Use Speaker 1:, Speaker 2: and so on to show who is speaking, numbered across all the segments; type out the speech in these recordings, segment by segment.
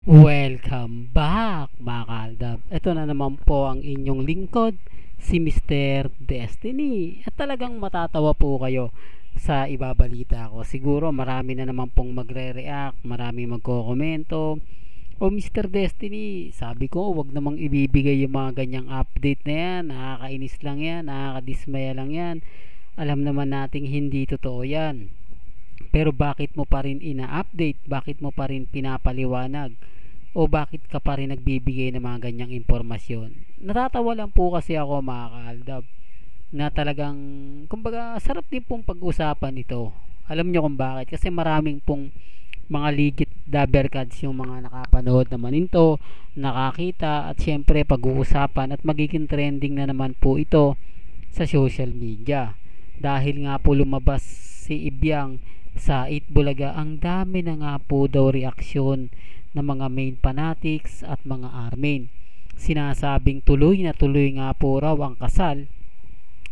Speaker 1: Welcome back mga kaaldab. Ito na naman po ang inyong lingkod, si Mr. Destiny. At talagang matatawa po kayo sa ibabalita ko. Siguro marami na naman pong magre-react, marami magko-komento. O Mr. Destiny, sabi ko wag namang ibibigay yung mga ganyang update na yan. Nakakainis lang yan, nakakadismaya lang yan. Alam naman nating hindi totoo yan. Pero bakit mo pa rin ina-update? Bakit mo pa rin pinapaliwanag? O bakit ka pa rin nagbibigay ng mga ganyang impormasyon? Natatawa lang po kasi ako mga kaaldab na talagang kumbaga sarap din pong pag-usapan ito. Alam nyo kung bakit? Kasi maraming pong mga legit dabbercads yung mga nakapanood naman nito, nakakita at syempre pag-uusapan at magiging trending na naman po ito sa social media. Dahil nga po lumabas si Ibyang sa Itbulaga, ang dami na nga po daw reaksyon ng mga main fanatics at mga armin. Sinasabing tuloy na tuloy nga po raw ang kasal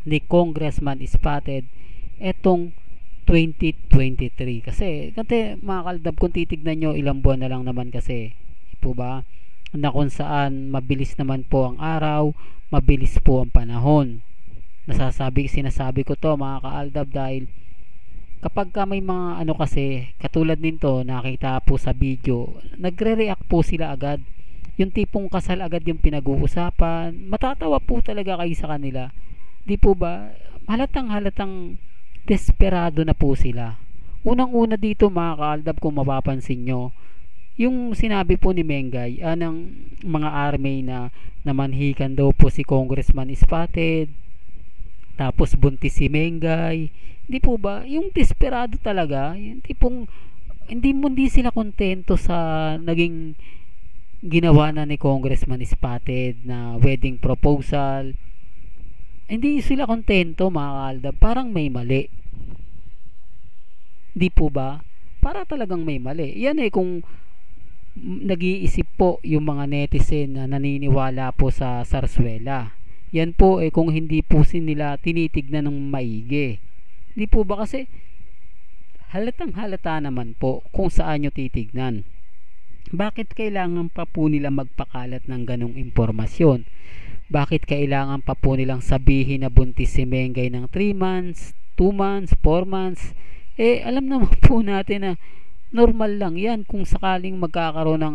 Speaker 1: ni Congressman Spotted etong 2023. Kasi mga kaldab, kung titignan nyo, ilang buwan na lang naman kasi po ba, na kung saan mabilis naman po ang araw, mabilis po ang panahon. Sinasabi ko to mga kaaldab dahil kapag ka may mga ano kasi katulad nito nakita po sa video, nagre-react po sila agad, yung tipong kasal agad yung pinag-uusapan. Matatawa po talaga kayo sa kanila, di po ba? Halatang desperado na po sila. Unang una dito mga kaaldab, kung mapapansin nyo, yung sinabi po ni Mengay ng mga army na namanhikan daw po si Congressman Spotted, tapos buntis si Mengay. Hindi po ba? Yung desperado talaga, yung tipong hindi sila kontento sa naging ginawa na ni Congressman Spotted na wedding proposal. Hindi sila kontento mga kalda. Parang may mali. Di po ba? Para talagang may mali. Yan kung nag-iisip po yung mga netizen na naniniwala po sa Sarsuela. Yan po kung hindi po nila tinitignan ng maigi. Di po ba? Kasi halatang halata naman po kung saan nyo titignan. Bakit kailangan pa po nila magpakalat ng ganong impormasyon? Bakit kailangan pa po nilang sabihin na buntis si Mengay ng 3 months, 2 months, 4 months? Alam naman po natin na normal lang yan kung sakaling magkakaroon ng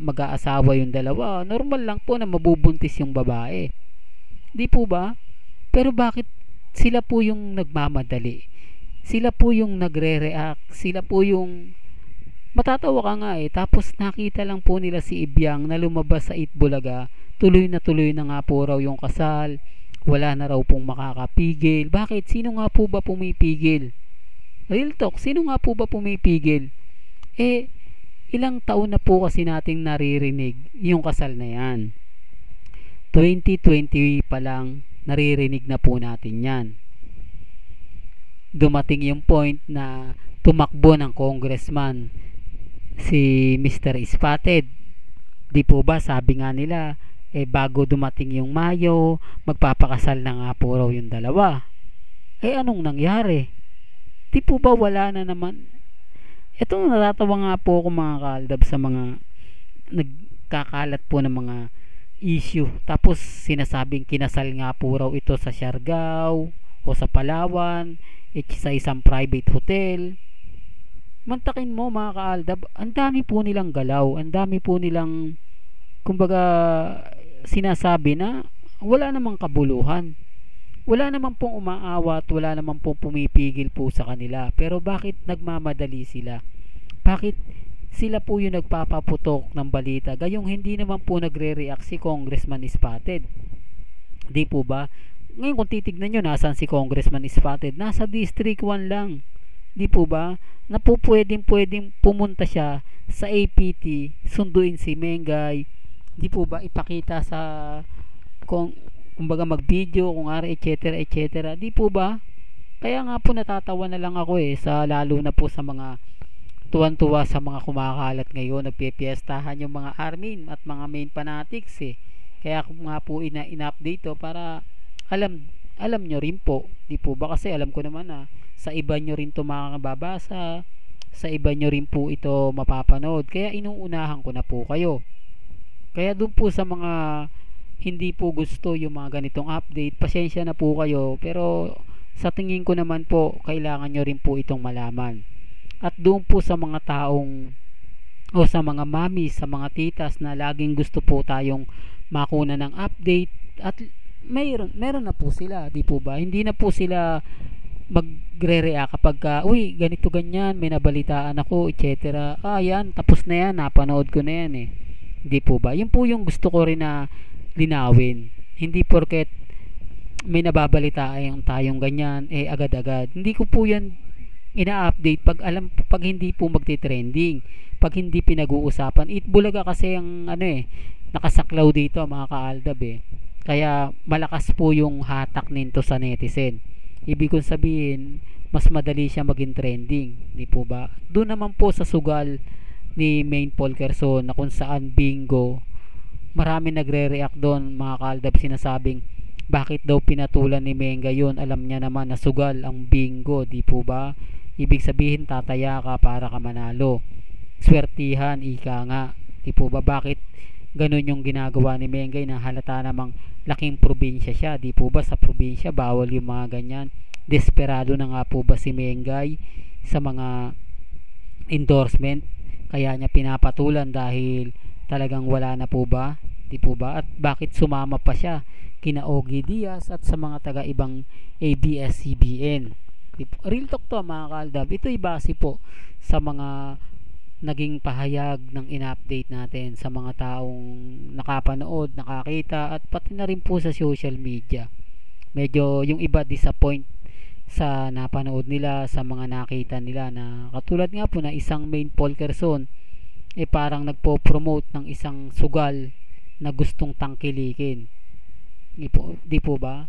Speaker 1: mag-aasawa yung dalawa. Normal lang po na mabubuntis yung babae. Di po ba? Pero bakit sila po yung nagmamadali? Sila po yung nagre-react. Sila po yung matatawa ka nga tapos nakita lang po nila si Ibyang na lumabas sa Itbulaga. Tuloy na nga po raw yung kasal. Wala na raw pong makakapigil. Bakit? Sino nga po ba pumipigil? Real talk, sino nga po ba pumipigil? Ilang taon na po kasi nating naririnig yung kasal na yan. 2020 pa lang naririnig na po natin yan. Dumating yung point na tumakbo ng congressman si Mr. Spotted. Di po ba sabi nga nila bago dumating yung Mayo, magpapakasal na nga po raw yung dalawa. Anong nangyari? Di po ba wala na naman? Ito, natatawa nga po ako mga kaaldab sa mga nagkakalat po ng mga issue. Tapos sinasabing kinasal nga po raw ito sa Siargao o sa Palawan, sa isang private hotel. Mantakin mo mga kaaldab, ang dami po nilang galaw, ang dami po nilang kumbaga sinasabi na wala namang kabuluhan, wala namang pong umaawat, wala namang pong pumipigil po sa kanila. Pero bakit nagmamadali sila? Bakit sila po yung nagpapaputok ng balita, gayong hindi naman po nagre-react si Congressman Spotted? Di po ba? Ngayon kung titignan nyo, nasan si Congressman Spotted? Nasa District 1 lang. Di po ba? Na po pwedeng pumunta siya sa APT, sunduin si Mengay. Di po ba? Ipakita sa kumbaga mag-video, kung ara, etc. Di po ba? Kaya nga po natatawa na lang ako sa lalo na po sa mga tuwan-tuwa sa mga kumakalat ngayon, nagpipiestahan yung mga armin at mga main fanatics Kaya ako nga po ina-update to para alam nyo rin po. Di po ba? Kasi alam ko naman na sa iba nyo rin to makakababasa, sa iba nyo rin po ito mapapanood. Kaya inuunahan ko na po kayo. Kaya doon po sa mga hindi po gusto yung mga ganitong update, pasensya na po kayo. Pero sa tingin ko naman po, kailangan nyo rin po itong malaman. At doon po sa mga taong o sa mga mami, sa mga titas na laging gusto po tayong makuna ng update at meron na po sila, di po ba? Hindi na po sila magre-react kapag uy, ganito ganyan, may nabalitaan ako, etc. Yan, tapos na yan, napanood ko na yan eh. Di po ba? Yun po yung gusto ko rin na linawin. Hindi porket may nababalitaan tayong ganyan, agad-agad. Hindi ko po yan ina-update pag hindi po magte-trending, pag hindi pinag-uusapan. Bulaga kasi ang nakasaklaw dito mga kaaldab eh. Kaya malakas po yung hatak nito sa netizen. Ibig kong sabihin, mas madali siya maging trending, di po ba? Doon naman po sa sugal ni Main Polkerson na kung saan bingo, marami nagre-react doon mga kaaldab, sinasabing bakit daw pinatulan ni Menga yun, alam niya naman na sugal ang bingo, di po ba? Ibig sabihin tataya ka para ka manalo, swertihan, ika nga, di po ba? Bakit ganun yung ginagawa ni Mengay na halata namang laking probinsya siya, di po ba? Sa probinsya bawal yung mga ganyan. Desperado na nga po ba si Mengay sa mga endorsement, kaya niya pinapatulan dahil talagang wala na po ba, di po ba? At bakit sumama pa siya kina Ogie Diaz at sa mga taga ibang ABS-CBN? Real talk to mga kaaldab, ito'y base po sa mga naging pahayag ng in-update natin sa mga taong nakapanood, nakakita, at pati na rin po sa social media. Medyo yung iba disappoint sa napanood nila, sa mga nakita nila, na katulad nga po na isang Main Polkerson parang nagpo-promote ng isang sugal na gustong tangkilikin. Di po ba?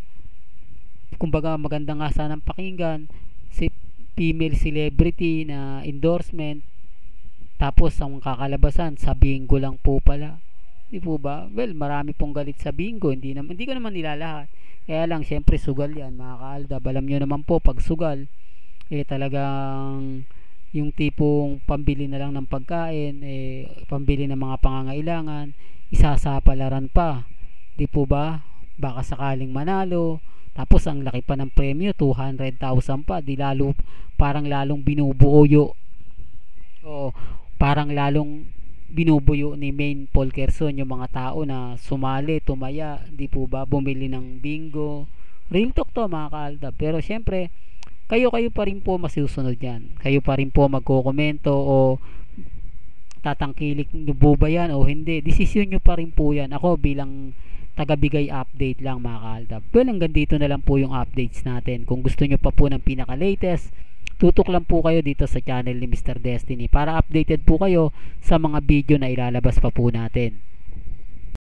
Speaker 1: Kumbaga maganda nga sanang pakinggan si female celebrity na endorsement, tapos ang kakalabasan sa bingo lang po pala, di po ba? Well, marami pong galit sa bingo, hindi ko naman nilalahat, kaya lang syempre sugal yan mga kaaldab. Alam nyo naman po pag sugal talagang yung tipong pambili na lang ng pagkain, pambili ng mga pangangailangan, isasapalaran pa, di po ba? Baka sakaling manalo, tapos ang laki pa ng premyo, 200,000 pa, di lalo, parang lalong binubuo o parang lalong binubuyo ni Main Polkerson yung mga tao na sumali, tumaya, di po ba, bumili ng bingo. Real talk to mga kaaldab. Pero syempre kayo pa rin po masusunod yan, kayo pa rin po magkokomento o tatangkilik nyo ba yan o hindi, desisyon nyo pa rin po yan. Ako bilang tagabigay update lang mga kaaldab. Well, hanggang dito na lang po yung updates natin. Kung gusto nyo pa po ng pinaka latest, tutok lang po kayo dito sa channel ni Mr. Destiny para updated po kayo sa mga video na ilalabas pa po natin.